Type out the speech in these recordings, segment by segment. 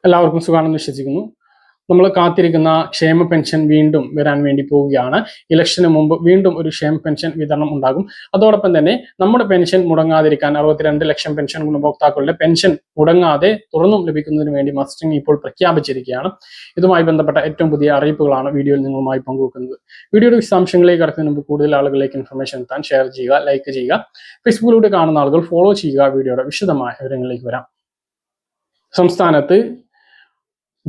എല്ലാവർക്കും സുഖാണെന്ന് വിശ്വസിക്കുന്നു. നമ്മൾ കാത്തിരിക്കുന്ന ക്ഷേമ പെൻഷൻ വീണ്ടും വരാൻ വേണ്ടി പോവുകയാണ്. ഇലക്ഷന് മുമ്പ് വീണ്ടും ഒരു ക്ഷേമ പെൻഷൻ വിതരണം ഉണ്ടാകും. അതോടൊപ്പം തന്നെ നമ്മുടെ പെൻഷൻ മുടങ്ങാതിരിക്കാൻ 62 ലക്ഷം പെൻഷൻ ഗുണഭോക്താക്കളുടെ പെൻഷൻ മുടങ്ങാതെ തുറന്നും ലഭിക്കുന്നതിന് വേണ്ടി മസ്റ്ററിംഗ് ഇപ്പോൾ പ്രഖ്യാപിച്ചിരിക്കുകയാണ്. ഇതുമായി ബന്ധപ്പെട്ട ഏറ്റവും പുതിയ അറിയിപ്പുകളാണ് വീഡിയോയിൽ നിങ്ങളുമായി പങ്കുവെക്കുന്നത്. വീഡിയോയുടെ വിശദാംശങ്ങളിലേക്ക് കടക്കുന്നതിന് മുമ്പ് കൂടുതൽ ആളുകളിലേക്ക് ഇൻഫർമേഷൻ എത്താൻ ഷെയർ ചെയ്യുക, ലൈക്ക് ചെയ്യുക. ഫേസ്ബുക്കിലൂടെ കാണുന്ന ആളുകൾ ഫോളോ ചെയ്യുക. വീഡിയോയുടെ വിശദമായ വിവരങ്ങളിലേക്ക് വരാം. സംസ്ഥാനത്ത്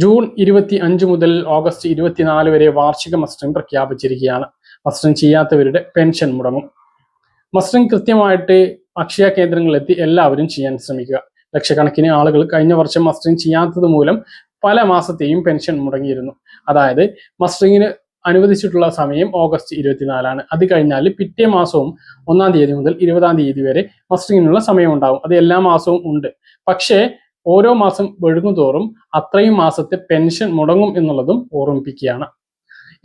ജൂൺ 25 മുതൽ ഓഗസ്റ്റ് 24 വരെ വാർഷിക മസ്റ്ററിംഗ് പ്രഖ്യാപിച്ചിരിക്കുകയാണ്. മസ്റ്ററിംഗ് ചെയ്യാത്തവരുടെ പെൻഷൻ മുടങ്ങും. മസ്റ്ററിംഗ് കൃത്യമായിട്ട് അക്ഷയ കേന്ദ്രങ്ങളിലെത്തി എല്ലാവരും ചെയ്യാൻ ശ്രമിക്കുക. ലക്ഷക്കണക്കിന് ആളുകൾ കഴിഞ്ഞ വർഷം മസ്റ്ററിംഗ് ചെയ്യാത്തത് മൂലം പല മാസത്തെയും പെൻഷൻ മുടങ്ങിയിരുന്നു. അതായത് മസ്റ്ററിംഗിന് അനുവദിച്ചിട്ടുള്ള സമയം ഓഗസ്റ്റ് 24 അത് കഴിഞ്ഞാൽ പിറ്റേ മാസവും 1-ാം തീയതി മുതൽ 20-ാം തീയതി വരെ മസ്റ്ററിംഗിനുള്ള സമയം ഉണ്ടാവും. അത് എല്ലാ മാസവും ഉണ്ട്. പക്ഷേ ഓരോ മാസം വഴുകുന്തോറും അത്രയും മാസത്തെ പെൻഷൻ മുടങ്ങും എന്നുള്ളതും ഓർമ്മിപ്പിക്കുകയാണ്.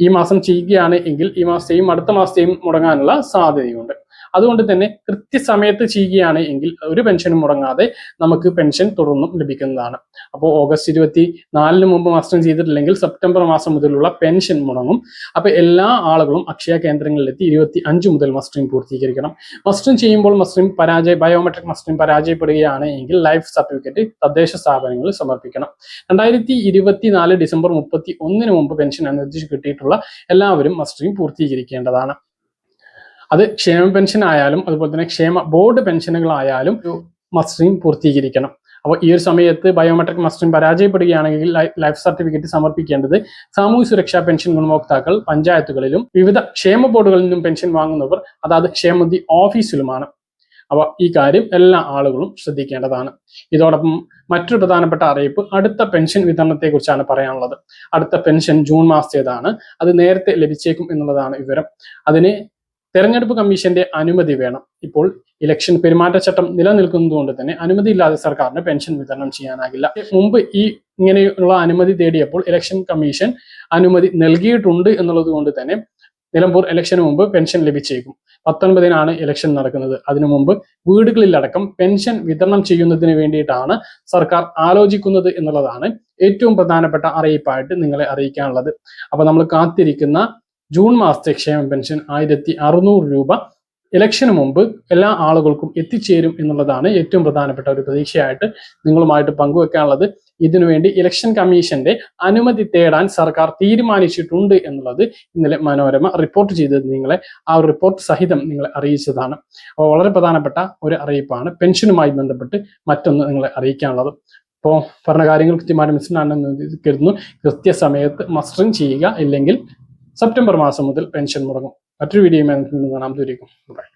ഈ മാസം ചെയ്യുകയാണ് എങ്കിൽ ഈ മാസത്തെയും അടുത്ത മാസത്തെയും മുടങ്ങാനുള്ള സാധ്യതയുണ്ട്. അതുകൊണ്ട് തന്നെ കൃത്യസമയത്ത് ചെയ്യുകയാണ് എങ്കിൽ ഒരു പെൻഷനും മുടങ്ങാതെ നമുക്ക് പെൻഷൻ തുടർന്നും ലഭിക്കുന്നതാണ്. അപ്പോൾ ഓഗസ്റ്റ് 24 മുമ്പ് മസ്റ്ററിംഗ് ചെയ്തിട്ടില്ലെങ്കിൽ സെപ്റ്റംബർ മാസം മുതലുള്ള പെൻഷൻ മുടങ്ങും. അപ്പോൾ എല്ലാ ആളുകളും അക്ഷയ കേന്ദ്രങ്ങളിലെത്തി 25 മുതൽ മസ്റ്ററിംഗ് പൂർത്തീകരിക്കണം. മസ്റ്ററിംഗ് ചെയ്യുമ്പോൾ ബയോമെട്രിക് മസ്റ്ററിംഗ് പരാജയപ്പെടുകയാണ് എങ്കിൽ ലൈഫ് സർട്ടിഫിക്കറ്റ് തദ്ദേശ സ്ഥാപനങ്ങളിൽ സമർപ്പിക്കണം. 2024 ഡിസംബർ 31 മുമ്പ് പെൻഷൻ അനുവദിച്ച് കിട്ടിയിട്ടുള്ള എല്ലാവരും മസ്റ്ററിംഗ് പൂർത്തീകരിക്കേണ്ടതാണ്. അത് ക്ഷേമ പെൻഷൻ ആയാലും അതുപോലെ തന്നെ ക്ഷേമ ബോർഡ് പെൻഷനുകളായാലും മസ്റ്ററിംഗ് പൂർത്തീകരിക്കണം. അപ്പോൾ ഈ ഒരു സമയത്ത് ബയോമെട്രിക് മസ്റ്ററിംഗ് പരാജയപ്പെടുകയാണെങ്കിൽ ലൈഫ് സർട്ടിഫിക്കറ്റ് സമർപ്പിക്കേണ്ടത് സാമൂഹ്യ സുരക്ഷാ പെൻഷൻ ഗുണഭോക്താക്കൾ പഞ്ചായത്തുകളിലും വിവിധ ക്ഷേമ ബോർഡുകളിൽ നിന്നും പെൻഷൻ വാങ്ങുന്നവർ അതായത് ക്ഷേമനിധി ഓഫീസിലുമാണ്. അപ്പോൾ ഈ കാര്യം എല്ലാ ആളുകളും ശ്രദ്ധിക്കേണ്ടതാണ്. ഇതോടൊപ്പം മറ്റൊരു പ്രധാനപ്പെട്ട അറിയിപ്പ് അടുത്ത പെൻഷൻ വിതരണത്തെക്കുറിച്ചാണ് പറയാനുള്ളത്. അടുത്ത പെൻഷൻ ജൂൺ മാസത്തേതാണ്. അത് നേരത്തെ ലഭിച്ചേക്കും എന്നുള്ളതാണ് വിവരം. അതിന് തെരഞ്ഞെടുപ്പ് കമ്മീഷന്റെ അനുമതി വേണം. ഇപ്പോൾ ഇലക്ഷൻ പെരുമാറ്റച്ചട്ടം നിലനിൽക്കുന്നത് കൊണ്ട് തന്നെ അനുമതി ഇല്ലാതെ സർക്കാരിന് പെൻഷൻ വിതരണം ചെയ്യാനാകില്ല. മുമ്പ് ഇങ്ങനെയുള്ള അനുമതി തേടിയപ്പോൾ ഇലക്ഷൻ കമ്മീഷൻ അനുമതി നൽകിയിട്ടുണ്ട് എന്നുള്ളത് കൊണ്ട് തന്നെ നിലമ്പൂർ ഇലക്ഷന് മുമ്പ് പെൻഷൻ ലഭിച്ചേക്കും. 19-നാണ് ഇലക്ഷൻ നടക്കുന്നത്. അതിനു മുമ്പ് വീടുകളിലടക്കം പെൻഷൻ വിതരണം ചെയ്യുന്നതിന് വേണ്ടിയിട്ടാണ് സർക്കാർ ആലോചിക്കുന്നത് എന്നുള്ളതാണ് ഏറ്റവും പ്രധാനപ്പെട്ട അറിയിപ്പായിട്ട് നിങ്ങളെ അറിയിക്കാനുള്ളത്. അപ്പൊ നമ്മൾ കാത്തിരിക്കുന്ന ജൂൺ മാസത്തെ ക്ഷേമ പെൻഷൻ 1600 രൂപ ഇലക്ഷന് മുമ്പ് എല്ലാ ആളുകൾക്കും എത്തിച്ചേരും എന്നുള്ളതാണ് ഏറ്റവും പ്രധാനപ്പെട്ട ഒരു പ്രതീക്ഷയായിട്ട് നിങ്ങളുമായിട്ട് പങ്കുവെക്കാനുള്ളത്. ഇതിനുവേണ്ടി ഇലക്ഷൻ കമ്മീഷന്റെ അനുമതി തേടാൻ സർക്കാർ തീരുമാനിച്ചിട്ടുണ്ട് എന്നുള്ളത് ഇന്നലെ മനോരമ റിപ്പോർട്ട് ചെയ്തത് ആ ഒരു റിപ്പോർട്ട് സഹിതം നിങ്ങളെ അറിയിച്ചതാണ്. അപ്പോൾ വളരെ പ്രധാനപ്പെട്ട ഒരു അറിയിപ്പാണ് പെൻഷനുമായി ബന്ധപ്പെട്ട് മറ്റൊന്ന് നിങ്ങളെ അറിയിക്കാനുള്ളത്. അപ്പോൾ പറഞ്ഞ കാര്യങ്ങൾ കൃത്യമായിട്ട് മനസ്സിലാണെന്ന് കരുതുന്നു. കൃത്യസമയത്ത് മസ്റ്ററിംഗ് ചെയ്യുക, ഇല്ലെങ്കിൽ സെപ്റ്റംബർ മാസം മുതൽ പെൻഷൻ മുടങ്ങും. മറ്റൊരു വീഡിയോയുമായി കാണാം. ദൂരേക്കും ബൈ.